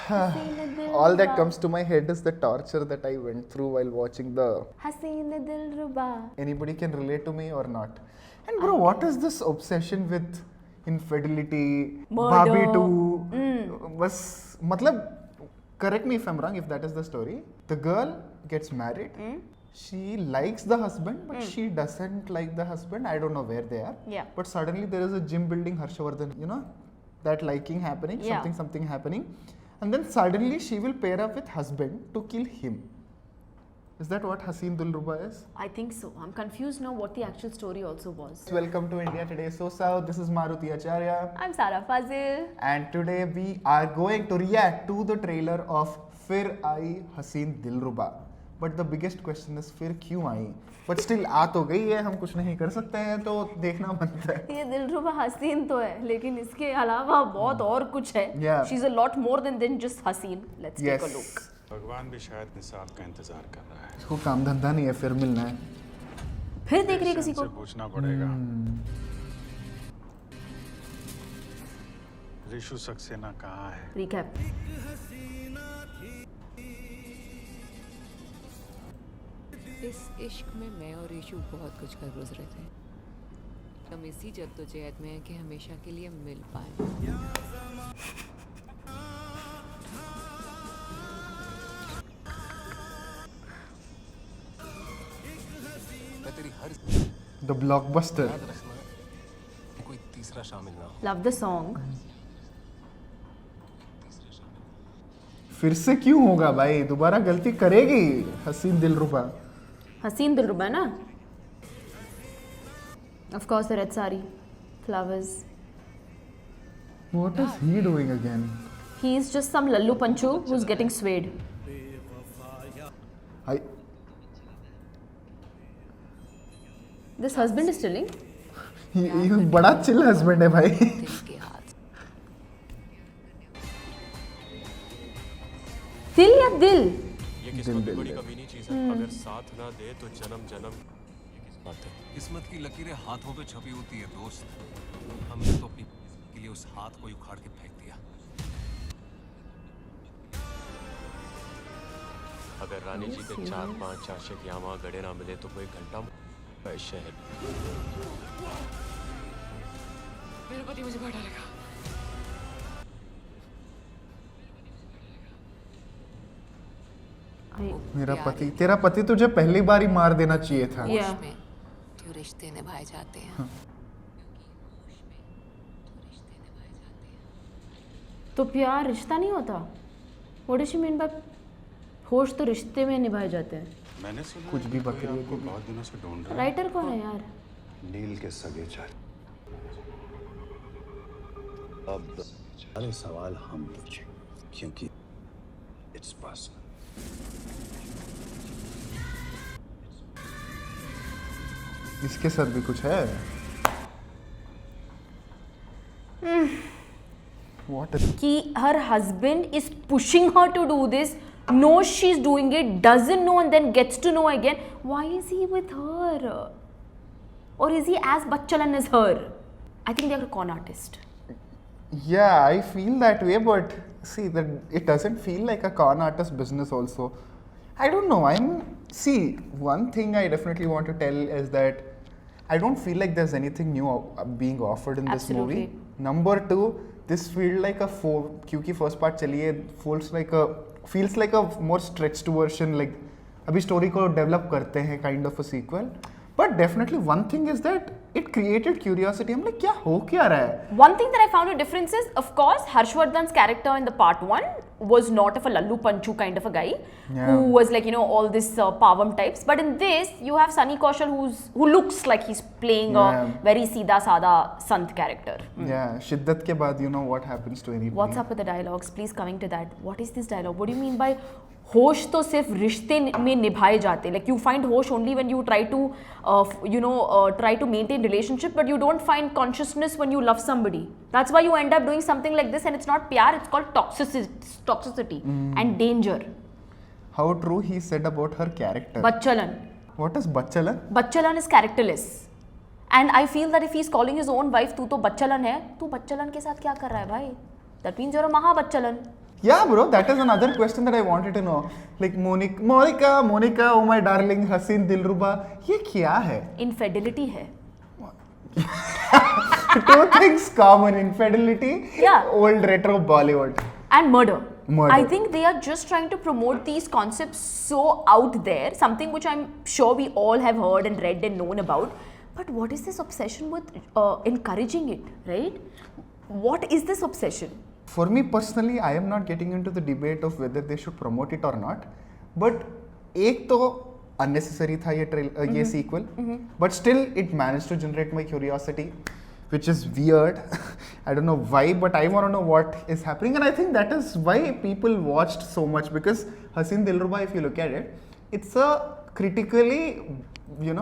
हसीन दिल All that Ruba, comes to my head is the torture that I went through while watching the. हसीन दिल रुबा. Anybody can relate to me or not? And bro, what is this obsession with infidelity, Murder. Barbie 2? बस मतलब, correct me if I'm wrong, if that is the story. The girl gets married. She likes the husband, but she doesn't like the husband. I don't know where they are. Yeah. But suddenly there is a gym building Harshavardhan, you know, that liking happening, Yeah. something happening. And then suddenly she will pair up with husband to kill him. Is that what Haseen Dilruba is? I think so. I'm confused now what the actual story also was. Welcome to India Today So South. This is Maruti Acharya. I'm Sara Fazil. And today we are going to react to the trailer of Fir Aayi Haseen Dilruba. But the biggest question is फिर क्यों आई? But still आ तो गई है, हम कुछ नहीं कर सकते हैं, तो देखना बनता है. ये दिलरुबा हसीन तो है, लेकिन इसके अलावा बहुत और कुछ है. Yeah. She's a lot more than just हसीन. Let's Yes. take a look. भगवान भी शायद निसाब का इंतजार कर रहा है। इसको काम धंधा नहीं है, फिर मिलना है. फिर देख रही है किसी को. से पूछना पड़ेगा। रिशु सक्सेना कहाँ है? Recap. इस इश्क में मैं और ईशु बहुत कुछ कर गुजरे थे। हम इसी जद्दोजहद में हैं कि हमेशा के लिए मिल पाए। मैं तेरी हर The blockbuster. याद रखना कोई तीसरा शामिल ना हो। Love the song. फिर से क्यों होगा भाई? दोबारा गलती करेगी हसीन दिलरुबा. हसीन दिलरुबा ना? Of course, the red sari, flowers. What is he doing again? He's just some lallu panchu who's getting swayed. I, This husband is chilling. ये बड़ा चिल हस्बैंड है भाई. दिल के हाथ दिल या दिल? ये किस्मत की बड़ी कमीनी चीज है। अगर साथ ना दे तो जन्म जन्म ये किस्मत है। किस्मत की लकीरें हाथों पे छपी होती है दोस्त। हमने तो अपनी के लिए उस हाथ को उखाड़ के फेंक दिया। अगर रानी जी के 4-5 आशिक यहाँ वहाँ गड़े ना मिले तो कोई घंटा शहर। मेरा पति मुझे मार डालेगा। मेरा पति, तेरा पति तुझे पहली बार ही मार देना चाहिए था. Yeah. में तो रिश्ते निभाए जाते हैं। तो प्यार रिश्ता नहीं होता? What does she mean by होश तो रिश्ते में निभाए जाते हैं? मैंने सुना कुछ भी कोई बकरी है आपको बहुत दिनों से ढूंढ रहा है। राइटर कौन है यार? नील के सगे चाचा। अब सारे सवाल हम पूछेंगे क्योंकि इट्स पर्सनल। इसके साथ भी कुछ है. What is? कि her husband is pushing her to do this, knows she's doing it, doesn't know and then gets to know again. Why is he with her? Or is he as bacchalan as her? I think they're a con artist. Yeah, I feel that way, but see that it doesn't feel like a con artist business also. I don't know. See, one thing I definitely want to tell is that I don't feel like there's anything new being offered in this Absolutely. movie. Number two, this feels like a क्योंकि first part चली है, feels like a more stretched version, like अभी story को develop करते हैं kind of a sequel. But definitely one thing is that it created curiosity. I'm like, क्या हो क्या रहा है? One thing that I found a difference is, of course, Harshvardhan's character in the part 1 was not of a Lallu Panchu kind of a guy who was like, all this Pavam types. But in this, you have Sunny Kaushal who looks like he's playing a very Sida Sada Sant character. Yeah, Shiddat के बाद you know what happens to anybody. What's up with the dialogues? Please coming to that. What is this dialogue? What do you mean by होश तो सिर्फ रिश्ते में निभाए जाते? Like you find होश only when you try to try to maintain relationship, but you don't find consciousness when you love somebody. That's why you end up doing something like this, and it's not pyar, it's called toxicity and danger. How true he said about her character. Bacchalan. What is Bacchalan? Bacchalan is characterless. And I feel that if he's calling his own wife, तू तो बच्चलन है, तू बच्चलन के साथ क्या कर रहा है भाई? That means you're a महाबच्चलन. Yeah, bro, that is another question that I wanted to know. Like Monica, oh my darling, Haseen Dilruba, ये क्या है? Infidelity है. Two things common: infidelity, Yeah. old retro Bollywood. And murder. Murder. I think they are just trying to promote these concepts so out there, something which I'm sure we all have heard and read and known about. But what is this obsession with encouraging it, right? What is this obsession? For me personally, I am not getting into the debate of whether they should promote it or not. But एक तो unnecessary था ये sequel, but still it managed to generate my curiosity, which is weird. I don't know why, but I want to know what is happening, and I think that is why people watched so much, because Haseen Dilruba, if you look at it, it's a critically,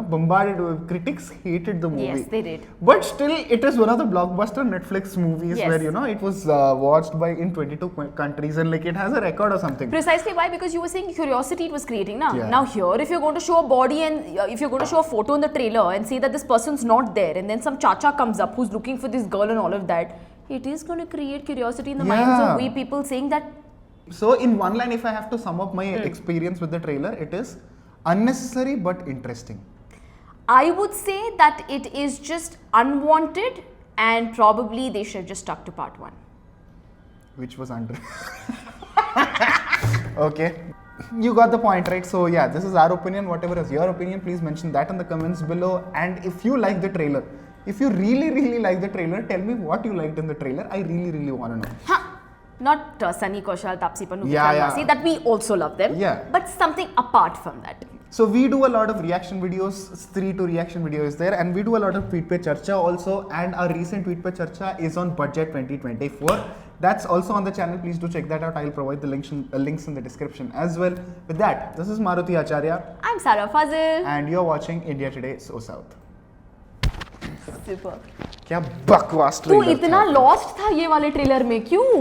bombarded. Critics hated the movie. Yes, they did. But still, it is one of the blockbuster Netflix movies Yes. where it was watched in 22 countries, and like it has a record or something. Precisely why? Because you were saying curiosity it was creating. Now, Yeah. now here, if you're going to show a body and if you're going to show a photo in the trailer and say that this person's not there, and then some chacha comes up who's looking for this girl and all of that, it is going to create curiosity in the minds Yeah. of we people saying that. So, in one line, if I have to sum up my experience with the trailer, it is unnecessary but interesting. I would say that it is just unwanted, and probably they should have just stuck to part 1. Which was under. Okay. You got the point, right? So, yeah, this is our opinion. Whatever is your opinion, please mention that in the comments below. And if you like the trailer, if you really, really like the trailer, tell me what you liked in the trailer. I really, really want to know. Huh. Not Sunny Kaushal, Taapsee Pannu, Yeah, Vikram yeah. Rasi, that we also love them. Yeah. But something apart from that. So we do a lot of reaction videos, 3-2 reaction videos there, and we do a lot of Tweet Pe Charcha also, and our recent Tweet Pe Charcha is on Budget 2024. That's also on the channel. Please do check that out. I'll provide the links in the description as well. With that, this is Maruti Acharya, I'm Sarah Fazil. and you're watching India Today So South. Super. क्या बकवास तू trailer इतना था। Lost था ये वाले trailer में, क्यों?